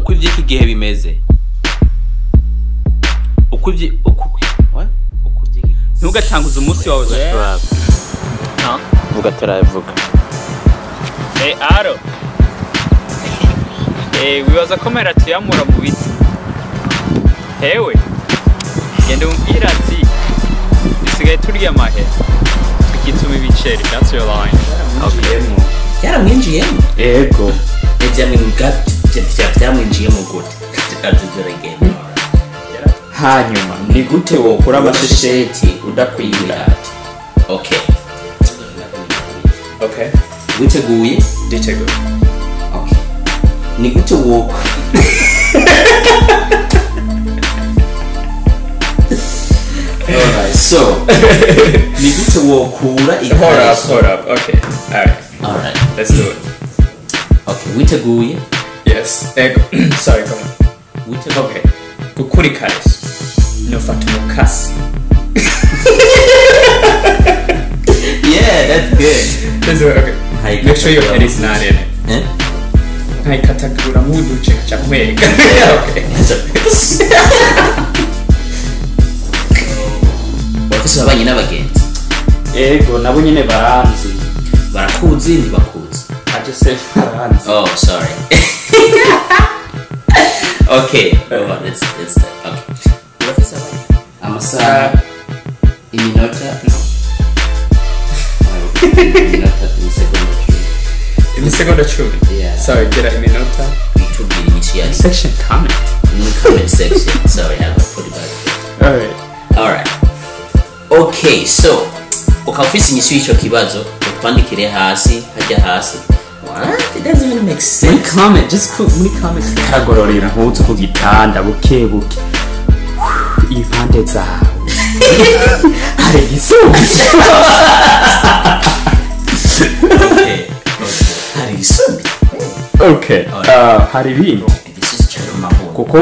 uko ivy'iki gihe bimeze ntugatanguza umunsi wawe vuga turavuga aro wibaza ko mera tuyamura mu biti hewe genda umbwira ati dusigaye turya amahera tukituma ibiceri that's your line yaramwinjiyemo ego byamwinjiyemo gute hanyuma ni gute wokura amashesheti udakwibira okay witeguye okay ni gute wokura alright so ni gute wokura hold up okay alright let's do it okay witeguye yes sorry come on okay gukura ikariso nofata umukasi yeah that's good let's do it okay make sure your head is not in it haikatagura muduce cha kwega okay bafise abanye n'abagenzi ego nabo nyene baranzi barakuzi ntibakuzi I just said baranzi oh sorry okay let's okay bafise abanye amasaha iminota imisegonda 10 yeah sorry get a minota itubwira initial section comment in the comment section sorry I have to put it back all right okay so ukafisi inyishu ico kibazo utwandikire hasi hajya hasi what it doesn't even make sense muri comment just put muri comment kagororera impuzu ku gitanda buke buke impande zawe hari igisubizo hari igisubizo okay hari ibindi igisubizo cyane mu mahoro kuko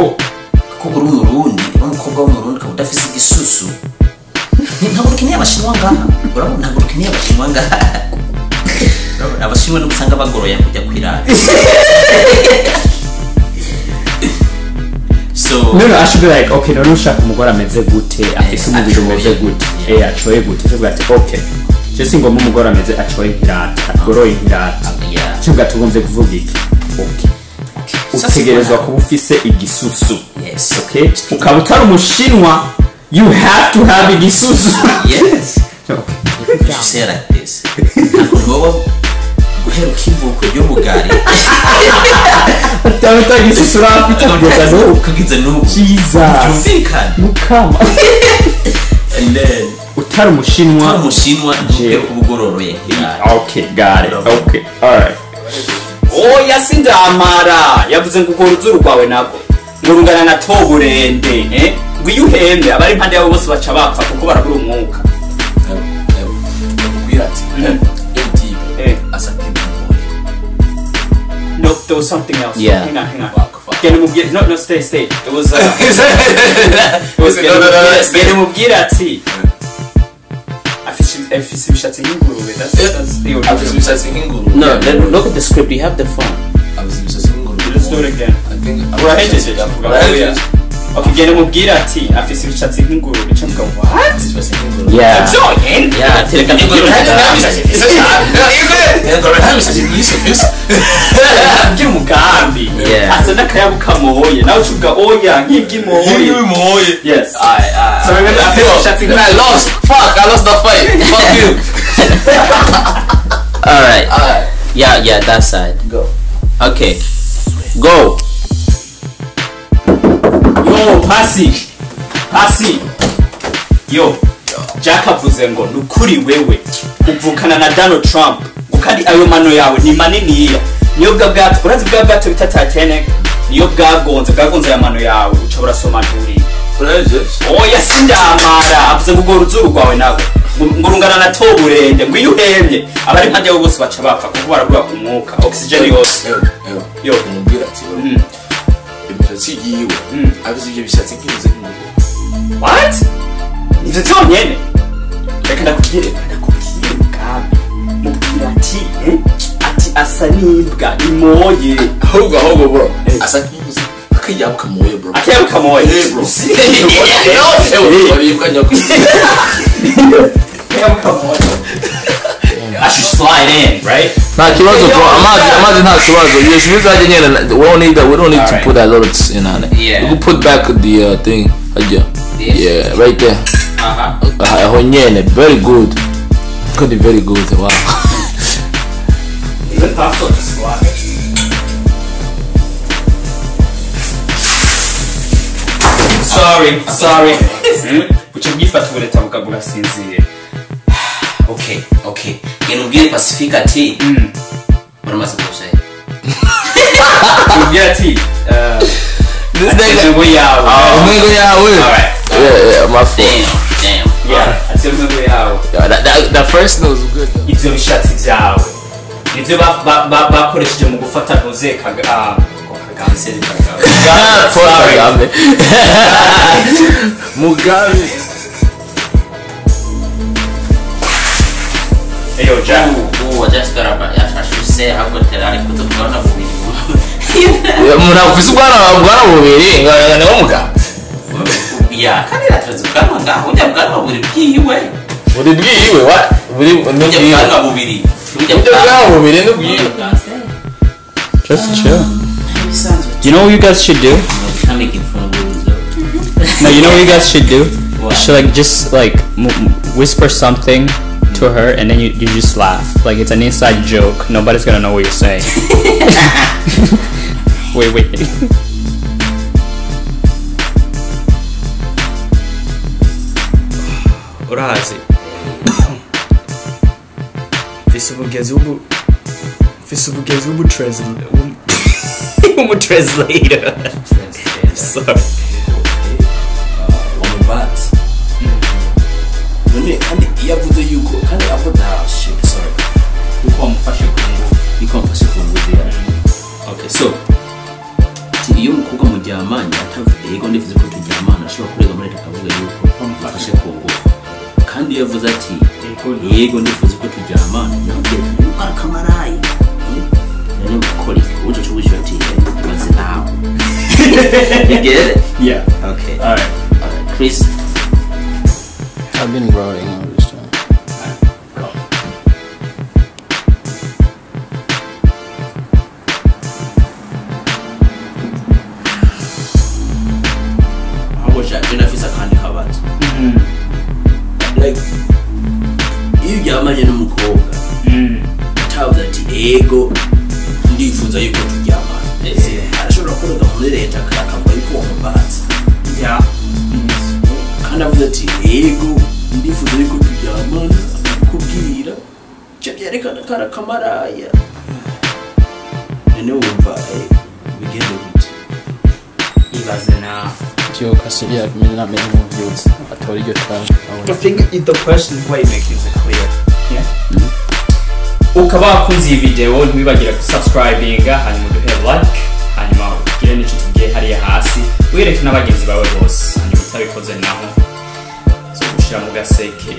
uri umurundi umukobwa w'umurundi ukaba udafise igisusu ntabwo ukeneye abashinwa ngaha urabona ntabwo ukeneye abashinwa ngaha abashinwa no gusanga bagoroya kujya kwirara so no I should be like okay no ushaka umugore ameze gute afise umubiri umeze gute acoye gute cyo gati okay je singoma umugore ameze acoye nkirata agoroye nkirata cyo gatugomvye kuvuga iki okay utegerezwa kuba ufise igisusu yes okay ukaba utari umushinwa you have to have igisusu yes okay you say like this ntabwo guhera ukivuko ry'umugari utaba igisusu urafite ukagize n'ubu Jesus byumvikana mukama and then utari umushinwa ntuke kubugororoye okay got it okay alright oya sindamara yavuze ngo ukora uzuru rwawe nabwo ngo rungana na toburende ngo iyo uhembye abari impande yabo bose baca bapfa kuko barabura umwuka ubwira ati no there was something else yeah hang on get him no stay it was get him ati afise ibishatsi nk'ingurube that's the order afise ibishatsi nk'ingurube no look at the script you have the phone afise ibishatsi nk'ingurube let's do it again urahejeje okay get him ati afise ibishatsi nk'ingurube cyo mvuga what yeah join yeah tereka n'ingurube ngira umugambi asa n'akayabu kamoye nawe ucuga oya nk'ibwimoye yes so remember afise ibishatsi I lost the fight fuck you alright yeah that side go okay go yo pasi yo Jack avuze ngo nukuri wewe uvukana na Donald Trump ukandi ayo mano yawe ni maniniya niyo bwabwato urazi bwabwato bita Titanic niyo bwagonze ya mano yawe uca urasoma nturi oya sindamara avuze ngo uruzuru rwawe nabo ngo rungana na toburende ngo iyo uhembye abari impande yabo bose baca bapfa kuko barabura umwuka oxygen yose yo umubwira ati ibishatsi yiwe avuze ibyo bishatsi nk'ibize nk'ubu what nivyo cyonyene reka ndakubwire mugambi mubwira ati asa n'imbwa imoye ahubwo bro asa nk'ibize akajyabu kamoye bro Akayabo kamoye. bro baribwa nyako Akayabo kamoye. I should slide in, right? nta kibazo bro amazi nta kibazo yes bizajya nyene we don't need to Alright. put that little in on it Yeah. you can put back the thing ajya This? yeah right there aho nyene very good very good wow Is it possible to slide? Sorry. Uca bwifata ubureta bugasinzira. okay ngene ubwire Pacific ati baramaze kumusaya Ubwira ati, nigga- ngo yawe. umwego yawe Alright. yeah my fault damn Yeah, ati ngo yawe. yeah, that first was good Ivyo bishatsi vyawe. Nivyo bakoresheje mu gufata ntuze Kagame. Fuck Kagame. Mugabe Eyo, Jack. I just got up I should say how good that I put the gun up murafise ubwana bubiri ngo mugabe yeah kandi ratratse ubwanwa ngaho ujya bwanwa buri bwiwe buri bwiwe wa buri ujya n'ubwiwe bwanwa bubiri ujya bwanwa bubiri n'ubwiwe Just chill. bisanzwe You know what you guys should do? making fun No, you know what you guys should do? What? You should like just like whisper something to her, and then you just laugh. Like it's an inside joke. Nobody's gonna know what you're saying. Wait. Urazi. Visubugezi ubu translator. Sorry. but none kandi yavuze yuko kandi avuga shit sorry Uko wamufashe ku ngufu. niko mfashe ku ngufu ya okay so iyo umukobwa muryamanye atavuze yego ndivuze ko turyamana ashobora kurega muri akavuga yuko mfashe ku ngufu kandi yavuze ati yego ndivuze ko turyamana navuze arakamarayi none mukori ujo cyubusho ati baze nawe you get it Yeah. okay Alright. Chris I've been routing all this time Abosha tunafisa kandi kabazo like iyo uryamanye n'umukobwa utavuze ati ego ndifuza yuko turyamana arashobora kurega muri leta akavuga yuko uwo mubatsi Yeah. kandi avuze ati ego ndifuza yuko turyamana akakubwira icyo byerekana ko ari akamaraya none wumva bigende gute Ibaze nawe. Joke, I said, yeah, not many more views. I told you time. I think the question is way making it clear. Yeah. Ukaba wakunze iyi video ntiwibagire gusubscribinga hanyuma uduhe like hanyuma ugire n'icyo tugiye hariya hasi wereke n'abagenzi bawe bose hanyuma utabikoze naho zo gushira mu gaseke